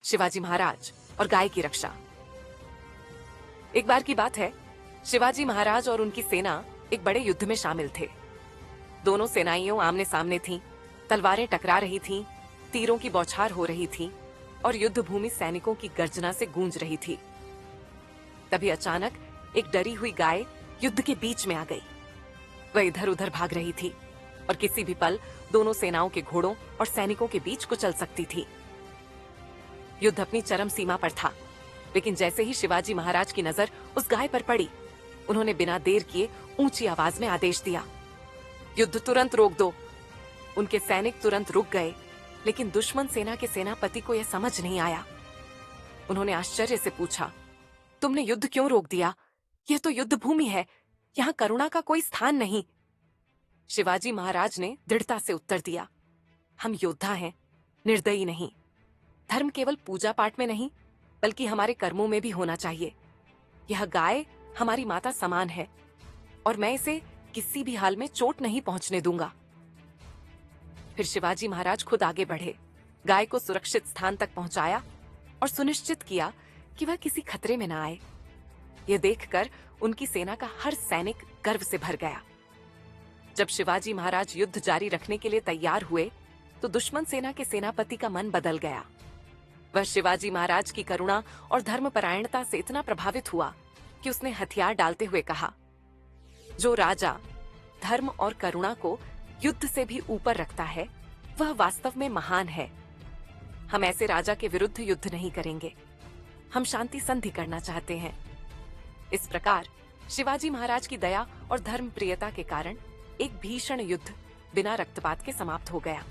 शिवाजी महाराज और गाय की रक्षा। एक बार की बात है, शिवाजी महाराज और उनकी सेना एक बड़े युद्ध में शामिल थे। दोनों सेनाइयों आमने सामने थीं, तलवारें टकरा रही थीं, तीरों की बौछार हो रही थी और युद्ध भूमि सैनिकों की गर्जना से गूंज रही थी। तभी अचानक एक डरी हुई गाय युद्ध के बीच में आ गई। वह इधर उधर भाग रही थी और किसी भी पल दोनों सेनाओं के घोड़ों और सैनिकों के बीच कुचल सकती थी। युद्ध अपनी चरम सीमा पर था, लेकिन जैसे ही शिवाजी महाराज की नजर उस गाय पर पड़ी, उन्होंने बिना देर किए ऊंची आवाज में आदेश दिया, युद्ध तुरंत रोक दो। उनके सैनिक तुरंत रुक गए, लेकिन दुश्मन सेना के सेनापति को यह समझ नहीं आया। उन्होंने आश्चर्य से पूछा, तुमने युद्ध क्यों रोक दिया? यह तो युद्ध भूमि है, यहाँ करुणा का कोई स्थान नहीं। शिवाजी महाराज ने दृढ़ता से उत्तर दिया, हम योद्धा हैं, निर्दयी नहीं। धर्म केवल पूजा पाठ में नहीं, बल्कि हमारे कर्मों में भी होना चाहिए। यह गाय हमारी माता समान है और मैं इसे किसी भी हाल में चोट नहीं पहुंचने दूंगा। फिर शिवाजी महाराज खुद आगे बढ़े, गाय को सुरक्षित स्थान तक पहुंचाया और सुनिश्चित किया कि वह किसी खतरे में न आए। यह देखकर उनकी सेना का हर सैनिक गर्व से भर गया। जब शिवाजी महाराज युद्ध जारी रखने के लिए तैयार हुए, तो दुश्मन सेना के सेनापति का मन बदल गया। वह शिवाजी महाराज की करुणा और धर्मपरायणता से इतना प्रभावित हुआ कि उसने हथियार डालते हुए कहा, जो राजा धर्म और करुणा को युद्ध से भी ऊपर रखता है, वह वास्तव में महान है। हम ऐसे राजा के विरुद्ध युद्ध नहीं करेंगे, हम शांति संधि करना चाहते हैं। इस प्रकार शिवाजी महाराज की दया और धर्म प्रियता के कारण एक भीषण युद्ध बिना रक्तपात के समाप्त हो गया।